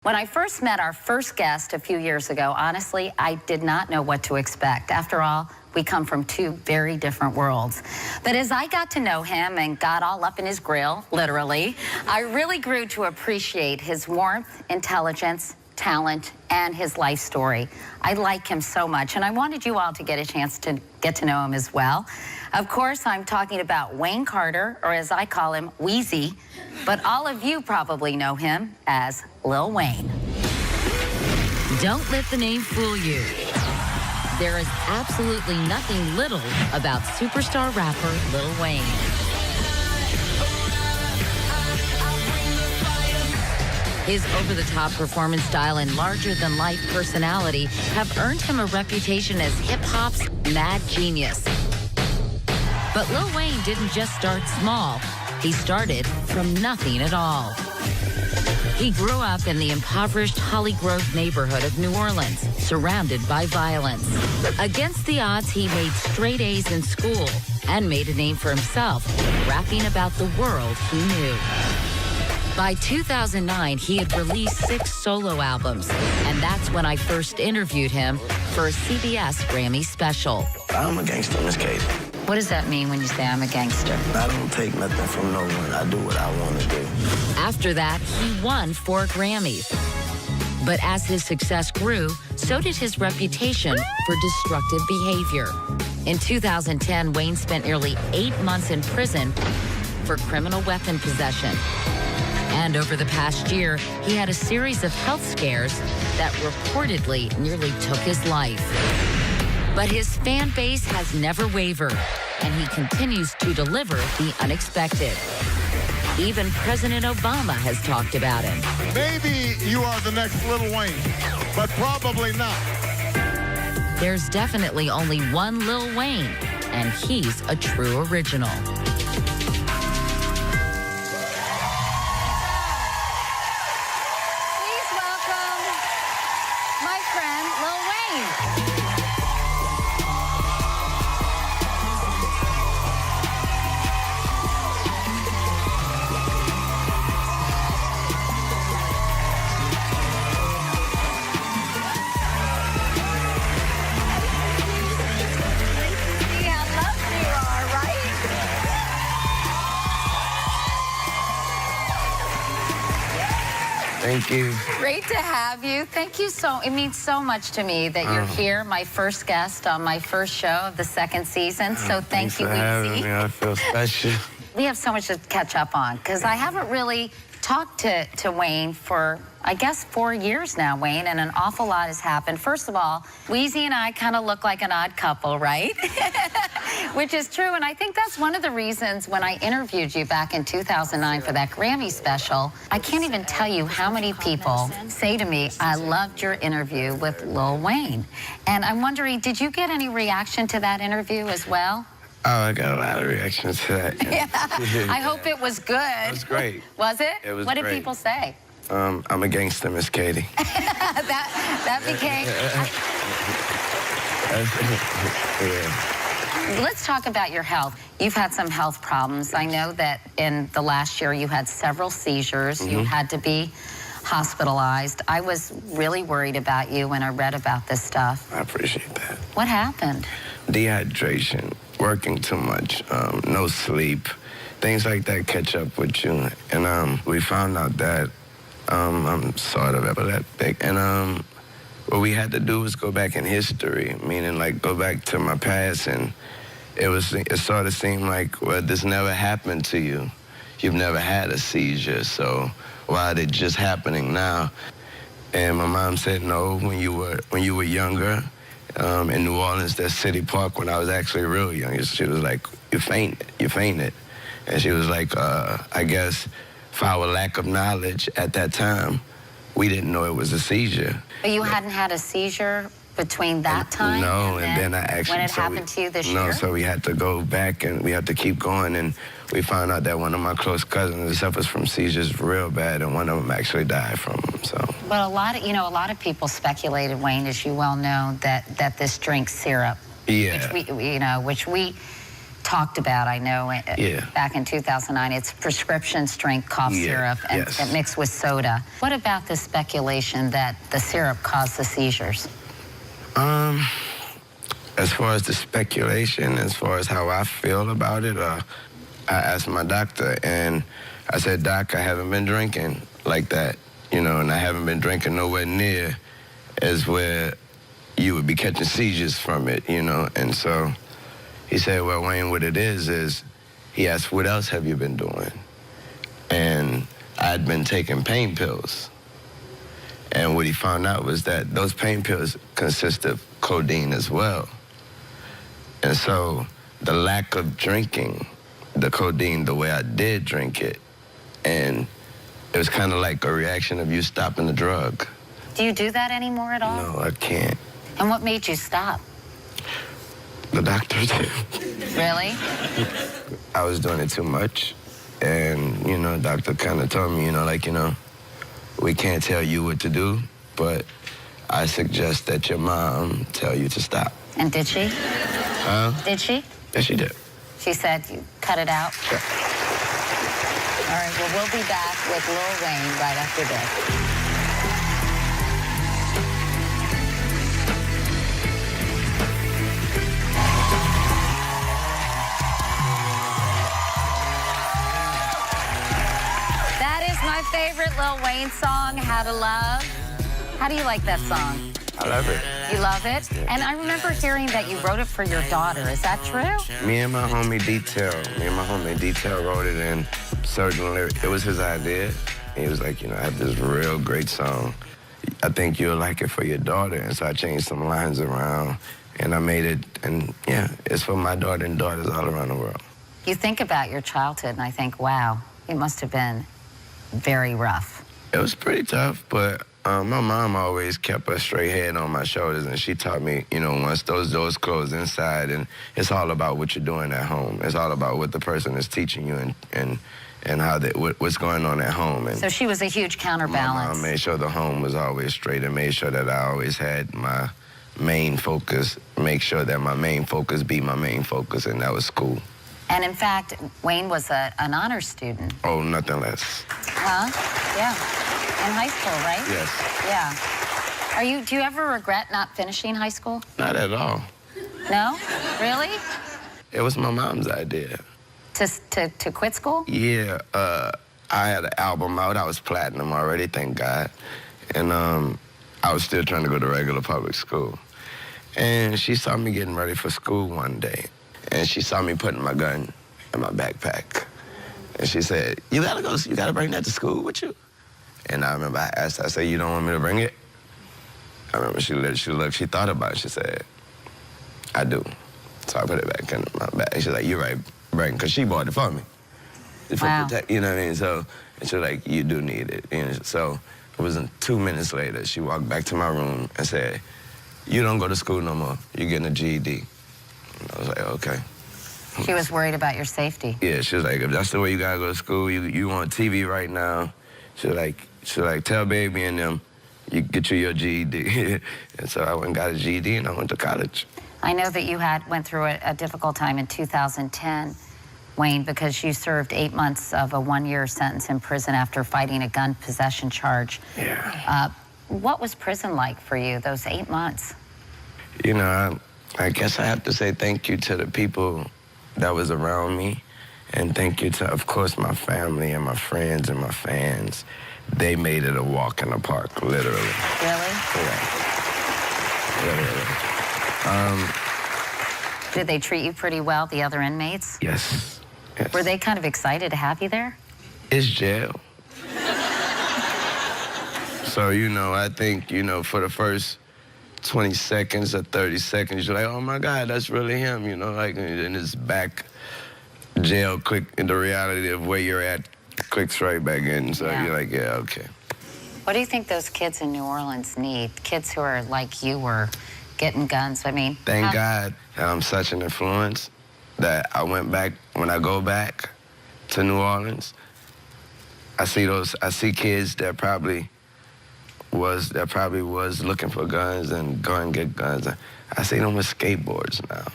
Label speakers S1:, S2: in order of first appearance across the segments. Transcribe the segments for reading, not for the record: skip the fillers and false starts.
S1: When I first met our first guest a few years ago, honestly, I did not know what to expect. After all, we come from two very different worlds. But as I got to know him and got all up in his grill, literally, I really grew to appreciate his warmth, intelligence, talent, and his life story. I like him so much, and I wanted you all to get a chance to get to know him as well. Of course, I'm talking about Wayne Carter, or as I call him, Wheezy, but all of you probably know him as Lil Wayne.
S2: Don't let the name fool you. There is absolutely nothing little about superstar rapper Lil Wayne. His over-the-top performance style and larger-than-life personality have earned him a reputation as hip-hop's mad genius. But Lil Wayne didn't just start small. He started from nothing at all. He grew up in the impoverished Holly Grove neighborhood of New Orleans, surrounded by violence. Against the odds, he made straight A's in school and made a name for himself, rapping about the world he knew. By 2009, he had released 6 solo albums, and that's when I first interviewed him for a CBS Grammy special.
S3: I'm a gangster, Miss Katie.
S1: What does that mean when you say I'm a gangster?
S3: I don't take nothing from no one. I do what I want to do.
S1: After that, he won 4 Grammys. But as his success grew, so did his reputation for destructive behavior. In 2010, Wayne spent nearly 8 months in prison for criminal weapon possession. And over the past year, he had a series of health scares that reportedly nearly took his life. But his fan base has never wavered, and he continues to deliver the unexpected. Even President Obama has talked about him.
S4: Maybe you are the next Lil Wayne, but probably not.
S1: There's definitely only one Lil Wayne, and he's a true original.
S3: Thank you.
S1: Great to have you. Thank you it means so much to me that you're here, my first guest on my first show of the 2nd season. So thank you, Wheezy.
S3: I feel special.
S1: We have so much to catch up on because I haven't really talked to Wayne for, I guess, 4 years now, Wayne, and an awful lot has happened. First of all, Wheezy and I kind of look like an odd couple, right? Which is true, and I think that's one of the reasons when I interviewed you back in 2009 for that Grammy special, I can't even tell you how many people say to me, I loved your interview with Lil Wayne. And I'm wondering, did you get any reaction to that interview as well?
S3: Oh, I got a lot of reactions to that.
S1: Yeah. I hope it was good. It
S3: was great.
S1: Was it?
S3: It was
S1: What
S3: great.
S1: did people say?
S3: I'm a gangster, Miss Katie.
S1: that became...
S3: Yeah.
S1: Let's talk about your health. You've had some health problems. I know that in the last year you had several seizures. You had to be hospitalized. I was really worried about you when I read about this stuff.
S3: I appreciate that.
S1: What happened?
S3: Dehydration, working too much, no sleep, things like that catch up with you. And we found out that I'm sort of epileptic. And what we had to do was go back in history, meaning like go back to my past, and it sort of seemed like, well, this never happened to you. You've never had a seizure, so why is it just happening now? And my mom said, no, when you were younger, in New Orleans, that City Park, when I was actually real young, she was like, you fainted. And she was like, I guess for our lack of knowledge at that time, we didn't know it was a seizure.
S1: But you hadn't had a seizure between that time?
S3: No, and then I actually...
S1: When it happened to you this year?
S3: No, so we had to go back and we had to keep going, and we found out that one of my close cousins suffers from seizures real bad, and one of them actually died from them, so...
S1: But a lot of people speculated, Wayne, as you well know, that this drink syrup,
S3: yeah,
S1: which we
S2: talked about, I know,
S3: Yeah.
S2: back in 2009. It's prescription strength cough syrup and mixed with soda. What about the speculation that the syrup caused the seizures?
S3: As far as the speculation, as far as how I feel about it, I asked my doctor, and I said, Doc, I haven't been drinking like that, you know, and I haven't been drinking nowhere near as where you would be catching seizures from it, you know. And so he said, well, Wayne, what it is he asked, what else have you been doing? And I'd been taking pain pills. And what he found out was that those pain pills consist of codeine as well. And so the lack of drinking the codeine the way I did drink it, and it was kind of like a reaction of you stopping the drug.
S2: Do you do that anymore at all?
S3: No, I can't.
S2: And what made you stop?
S3: The doctor did.
S2: Really?
S3: I was doing it too much. And, you know, the doctor kind of told me, you know, like, you know, we can't tell you what to do, but I suggest that your mom tell you to stop.
S2: And did she?
S3: Huh?
S2: Did she?
S3: Yes, she did.
S2: She said you cut it out?
S3: Yeah.
S2: All right, well, we'll be back with Lil Wayne right after this. That is my favorite Lil Wayne song, How to Love. How do you like that song?
S3: I love it.
S2: You love it? And I remember hearing that you wrote it for your daughter. Is that true?
S3: Me and my homie Detail wrote it in certain lyrics. It was his idea. He was like, you know, I have this real great song. I think you'll like it for your daughter. And so I changed some lines around, and I made it, and yeah, it's for my daughter and daughters all around the world.
S2: You think about your childhood, and I think, wow, it must have been very rough.
S3: It was pretty tough, but my mom always kept a straight head on my shoulders, and she taught me, you know, once those doors close inside, and it's all about what you're doing at home. It's all about what the person is teaching you and how what's going on at home. And
S2: so she was a huge counterbalance.
S3: My mom made sure the home was always straight and made sure that I always had my main focus, make sure that my main focus be my main focus, and that was school.
S2: And in fact, Wayne was an honors student.
S3: Oh, nothing less.
S2: Huh? Yeah. In high school, right?
S3: Yes.
S2: Yeah. Do you ever regret not finishing high school?
S3: Not at all.
S2: No? Really?
S3: It was my mom's idea.
S2: To quit school?
S3: Yeah. I had an album out. I was platinum already, thank God. And I was still trying to go to regular public school. And she saw me getting ready for school one day. And she saw me putting my gun in my backpack. And she said, you gotta bring that to school with you? And I remember I asked her, I said, you don't want me to bring it? I remember she looked, she thought about it, she said, I do. So I put it back in my bag. She's like, you're right, because she bought it for me.
S2: Wow.
S3: You know what I mean? So, and she was like, you do need it. And so it wasn't 2 minutes later, she walked back to my room and said, you don't go to school no more, you're getting a GED. And I was like, okay.
S2: She was worried about your safety.
S3: Yeah, she was like, if that's the way you gotta go to school, you on TV right now. She was like, tell baby and them, you get you your GED. And so I went and got a GED and I went to college.
S2: I know that you went through a difficult time in 2010, Wayne, because you served 8 months of a 1-year sentence in prison after fighting a gun possession charge.
S3: Yeah.
S2: What was prison like for you, those 8 months?
S3: You know, I guess I have to say thank you to the people that was around me, and thank you to, of course, my family and my friends and my fans. They made it a walk in the park, literally.
S2: Really?
S3: Yeah. Literally.
S2: Did they treat you pretty well, the other inmates?
S3: Yes. Yes.
S2: Were they kind of excited to have you there?
S3: It's jail. So, you know, I think, you know, for the first 20 seconds or 30 seconds, you're like, oh my God, that's really him, you know, like, and it's back, jail click, and the reality of where you're at clicks right back in. So
S2: Yeah.
S3: you're like, yeah, okay.
S2: What do you think those kids in New Orleans need? Kids who are like you were getting guns, I mean.
S3: Thank God that I'm such an influence that I went back, when I go back to New Orleans, I see kids that probably was looking for guns and go and get guns. I see them with skateboards now.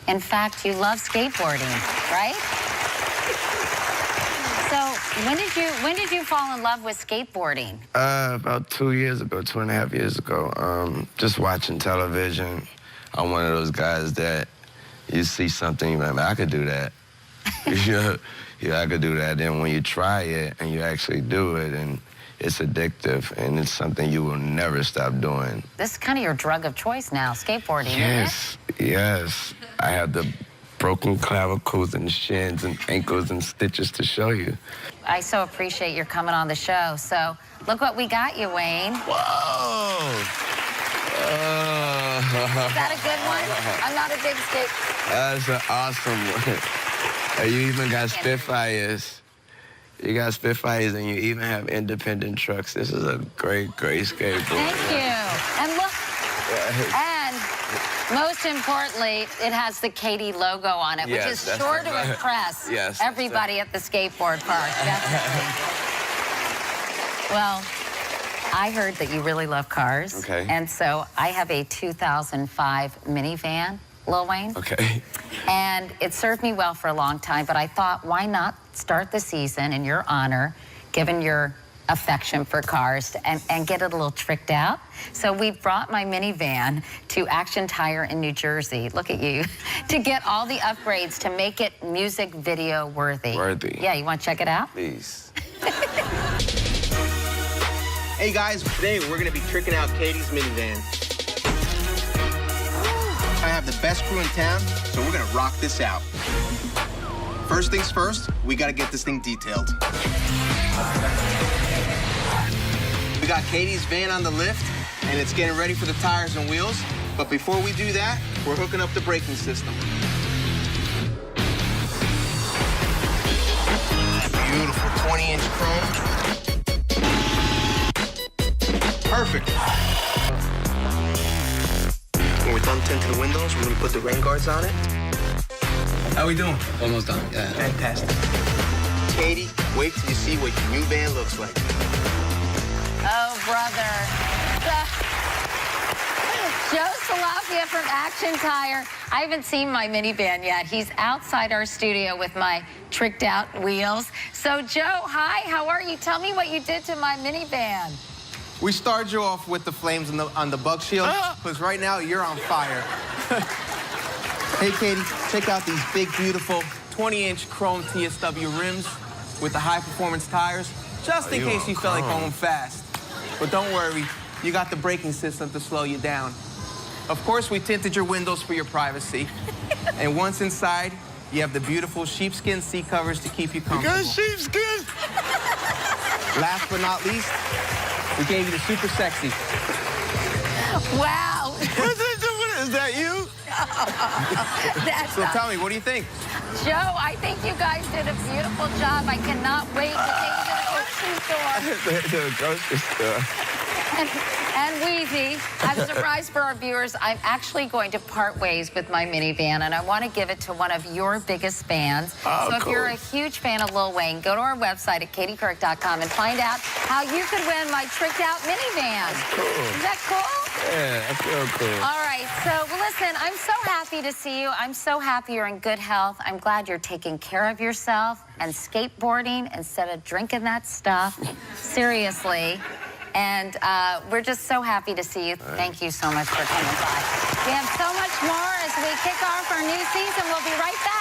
S2: In fact, you love skateboarding, right? So when did you fall in love with skateboarding?
S3: About 2 years ago, 2.5 years ago. Just watching television. I'm one of those guys that you see something, you're like, I could do that. Yeah, I could do that. Then when you try it and you actually do it, and it's addictive, and it's something you will never stop doing.
S2: This is kind of your drug of choice now, skateboarding,
S3: Yes,
S2: isn't it?
S3: yes. I have the broken clavicles and shins and ankles and stitches to show you.
S2: I so appreciate your coming on the show. So look what we got you, Wayne.
S3: Whoa!
S2: Is that a good one? I'm not a big skate.
S3: That's an awesome one. And you even got Spitfires. You got Spitfires, and you even have independent trucks. This is a great, great skateboard.
S2: Thank you. And look, and most importantly, it has the Katie logo on it, which is sure to impress everybody at the skateboard park, definitely. Well, I heard that you really love cars.
S3: Okay.
S2: And so I have a 2005 minivan, Lil Wayne.
S3: Okay.
S2: And it served me well for a long time, but I thought, why not start the season in your honor, given your affection for cars, and get it a little tricked out. So we brought my minivan to Action Tire in New Jersey, look at you, to get all the upgrades to make it music video worthy. Yeah, you want to check it out?
S3: Please.
S5: Hey guys, today we're gonna be tricking out Katie's minivan. I have the best crew in town, so we're gonna rock this out. First things first, we gotta get this thing detailed. We got Katie's van on the lift, and it's getting ready for the tires and wheels. But before we do that, we're hooking up the braking system. Beautiful 20-inch chrome. Perfect. When we're done tinting the windows, we're gonna put the rain guards on it. How we doing?
S6: Almost done, yeah.
S5: Fantastic. Katie, wait till you see what your new van looks like.
S2: Oh, brother. Joe Salafia from Action Tire. I haven't seen my minivan yet. He's outside our studio with my tricked out wheels. So, Joe, hi, how are you? Tell me what you did to my minivan.
S5: We started you off with the flames on the bug shield, because right now you're on fire. Hey, Katie, check out these big, beautiful 20-inch chrome TSW rims with the high-performance tires, just in case you felt like going fast. But don't worry, you got the braking system to slow you down. Of course, we tinted your windows for your privacy. And once inside, you have the beautiful sheepskin seat covers to keep you comfortable.
S3: You got sheepskin?
S5: Last but not least, we gave you the super sexy.
S2: Wow.
S3: Is that you?
S5: So tell me, what do you think?
S2: Joe, I think you guys did a beautiful job. I cannot wait to take you to the grocery store.
S3: The grocery store.
S2: And Wheezy, as a surprise for our viewers, I'm actually going to part ways with my minivan, and I want to give it to one of your biggest fans.
S3: Oh,
S2: so if
S3: cool.
S2: you're a huge fan of Lil Wayne, go to our website at katiekirk.com and find out how you could win my tricked out minivan.
S3: That's cool.
S2: Is that cool?
S3: Yeah, I feel cool.
S2: All right, so well, listen, I'm so happy to see you. I'm so happy you're in good health. I'm glad you're taking care of yourself and skateboarding instead of drinking that stuff. Seriously. And we're just so happy to see you. Thank you so much for coming by. We have so much more as we kick off our new season. We'll be right back.